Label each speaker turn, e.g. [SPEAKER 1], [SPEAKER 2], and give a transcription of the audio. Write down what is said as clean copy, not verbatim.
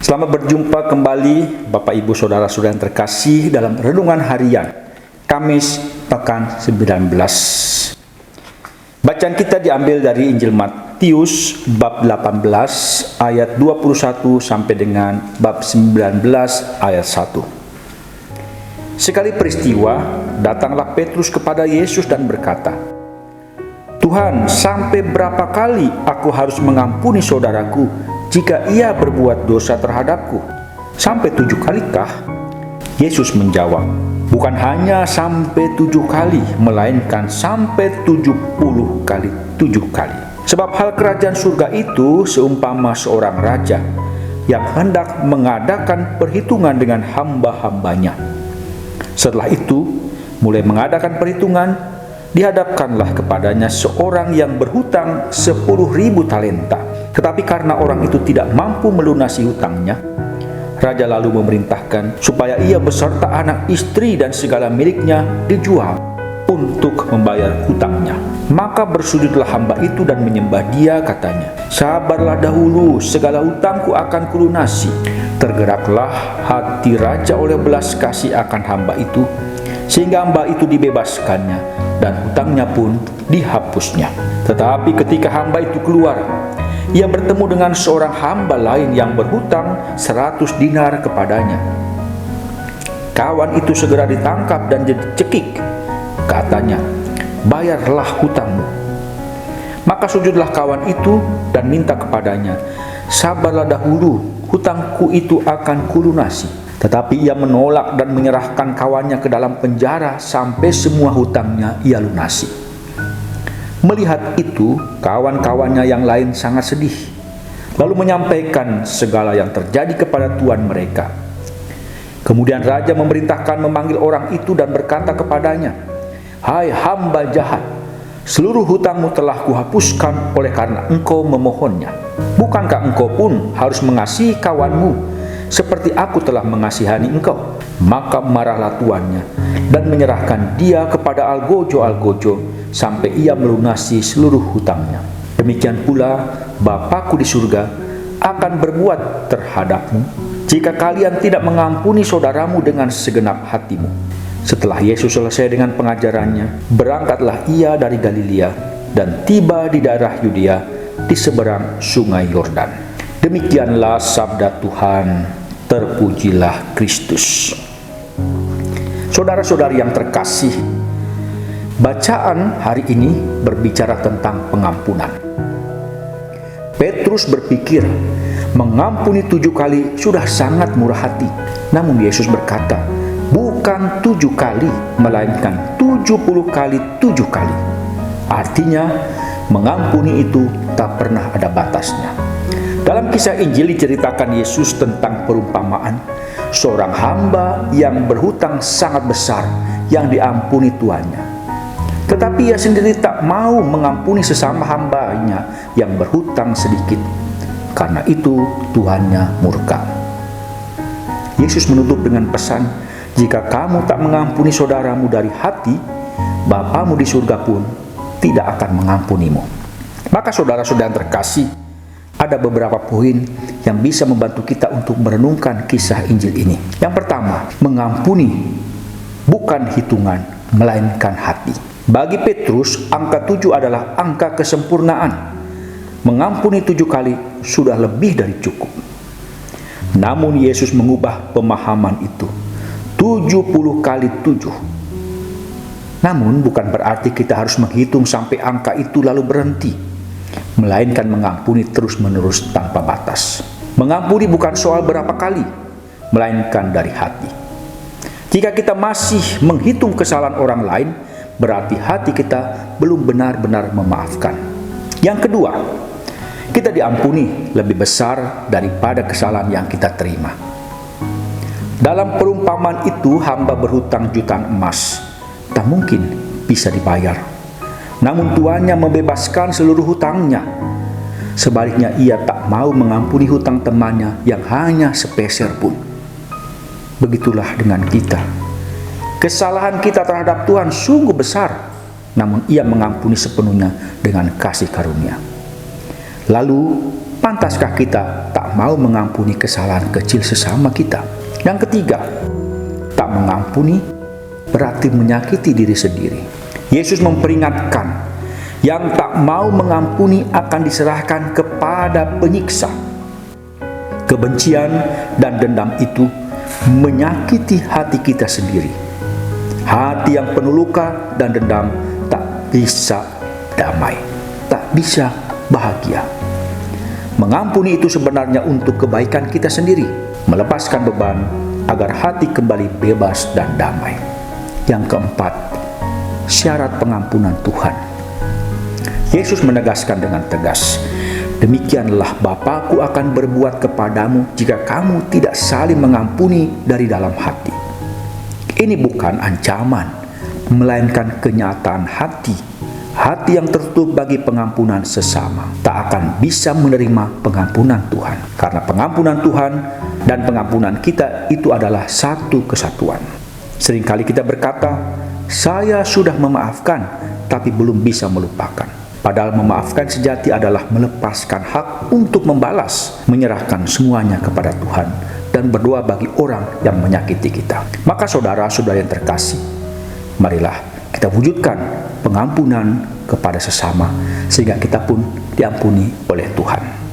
[SPEAKER 1] Selamat berjumpa kembali Bapak Ibu Saudara-saudara yang terkasih dalam Renungan Harian Kamis Pekan 19. Bacaan kita diambil dari Injil Matius bab 18 ayat 21 sampai dengan bab 19 ayat 1. Sekali peristiwa, datanglah Petrus kepada Yesus dan berkata, "Tuhan, sampai berapa kali aku harus mengampuni saudaraku jika ia berbuat dosa terhadapku? Sampai 7 kalikah?" Yesus menjawab, "Bukan hanya sampai 7 kali, melainkan sampai 70 kali 7 kali. Sebab hal kerajaan surga itu seumpama seorang raja yang hendak mengadakan perhitungan dengan hamba-hambanya. Setelah itu, mulai mengadakan perhitungan, dihadapkanlah kepadanya seorang yang berhutang 10.000 talenta. Tetapi karena orang itu tidak mampu melunasi hutangnya, raja lalu memerintahkan supaya ia beserta anak istri dan segala miliknya dijual untuk membayar hutangnya. Maka bersujudlah hamba itu dan menyembah dia, katanya, 'Sabarlah dahulu, segala hutangku akan kulunasi.' Tergeraklah hati raja oleh belas kasih akan hamba itu, sehingga hamba itu dibebaskannya dan hutangnya pun dihapusnya. Tetapi ketika hamba itu keluar, ia bertemu dengan seorang hamba lain yang berhutang 100 dinar kepadanya. Kawan itu segera ditangkap dan dicekik. Katanya, 'Bayarlah hutangmu.' Maka sujudlah kawan itu dan minta kepadanya, 'Sabarlah dahulu, hutangku itu akan kulunasi.' Tetapi ia menolak dan menyerahkan kawannya ke dalam penjara sampai semua hutangnya ia lunasi. Melihat itu, kawan-kawannya yang lain sangat sedih, lalu menyampaikan segala yang terjadi kepada tuan mereka. Kemudian raja memerintahkan memanggil orang itu dan berkata kepadanya, 'Hai hamba jahat, seluruh hutangmu telah kuhapuskan oleh karena engkau memohonnya. Bukankah engkau pun harus mengasihi kawanmu seperti aku telah mengasihani engkau?' Maka marahlah tuannya dan menyerahkan dia kepada algojo-algojo sampai ia melunasi seluruh hutangnya. Demikian pula Bapakku di surga akan berbuat terhadapmu jika kalian tidak mengampuni saudaramu dengan segenap hatimu." Setelah Yesus selesai dengan pengajarannya, berangkatlah ia dari Galilea dan tiba di daerah Yudea di seberang sungai Yordan. Demikianlah sabda Tuhan. Terpujilah Kristus. Saudara-saudari yang terkasih, bacaan hari ini berbicara tentang pengampunan. Petrus berpikir mengampuni 7 kali sudah sangat murah hati. Namun Yesus berkata, bukan 7 kali, melainkan 70 kali 7 kali. Artinya, mengampuni itu tak pernah ada batasnya. Dalam kisah Injil diceritakan Yesus tentang perumpamaan seorang hamba yang berhutang sangat besar yang diampuni tuannya. Tetapi ia sendiri tak mau mengampuni sesama hambanya yang berhutang sedikit. Karena itu tuannya murka. Yesus menutup dengan pesan, jika kamu tak mengampuni saudaramu dari hati, Bapamu di surga pun tidak akan mengampunimu. Maka saudara-saudara yang terkasih, ada beberapa poin yang bisa membantu kita untuk merenungkan kisah Injil ini. Yang pertama, mengampuni bukan hitungan, melainkan hati. Bagi Petrus, angka 7 adalah angka kesempurnaan. Mengampuni 7 kali sudah lebih dari cukup. Namun Yesus mengubah pemahaman itu. 70 kali 7. Namun bukan berarti kita harus menghitung sampai angka itu lalu berhenti, melainkan mengampuni terus-menerus tanpa batas. Mengampuni bukan soal berapa kali, melainkan dari hati. Jika kita masih menghitung kesalahan orang lain, berarti hati kita belum benar-benar memaafkan. Yang kedua, kita diampuni lebih besar daripada kesalahan yang kita terima. Dalam perumpamaan itu, hamba berhutang jutaan emas, tak mungkin bisa dibayar. Namun tuannya membebaskan seluruh hutangnya. Sebaliknya ia tak mau mengampuni hutang temannya yang hanya sepeser pun. Begitulah dengan kita. Kesalahan kita terhadap Tuhan sungguh besar, namun ia mengampuni sepenuhnya dengan kasih karunia. Lalu, pantaskah kita tak mau mengampuni kesalahan kecil sesama kita? Yang ketiga, tak mengampuni berarti menyakiti diri sendiri. Yesus memperingatkan, yang tak mau mengampuni akan diserahkan kepada penyiksa. Kebencian dan dendam itu menyakiti hati kita sendiri. Hati yang penuh luka dan dendam tak bisa damai, tak bisa bahagia. Mengampuni itu sebenarnya untuk kebaikan kita sendiri, melepaskan beban agar hati kembali bebas dan damai. Yang keempat, syarat pengampunan Tuhan. Yesus menegaskan dengan tegas, demikianlah Bapa-Ku akan berbuat kepadamu jika kamu tidak saling mengampuni dari dalam hati. Ini bukan ancaman, melainkan kenyataan hati. Hati yang tertutup bagi pengampunan sesama tak akan bisa menerima pengampunan Tuhan. Karena pengampunan Tuhan dan pengampunan kita itu adalah satu kesatuan. Seringkali kita berkata, saya sudah memaafkan, tapi belum bisa melupakan. Padahal memaafkan sejati adalah melepaskan hak untuk membalas, menyerahkan semuanya kepada Tuhan, dan berdoa bagi orang yang menyakiti kita. Maka saudara-saudara yang terkasih, marilah kita wujudkan pengampunan kepada sesama, sehingga kita pun diampuni oleh Tuhan.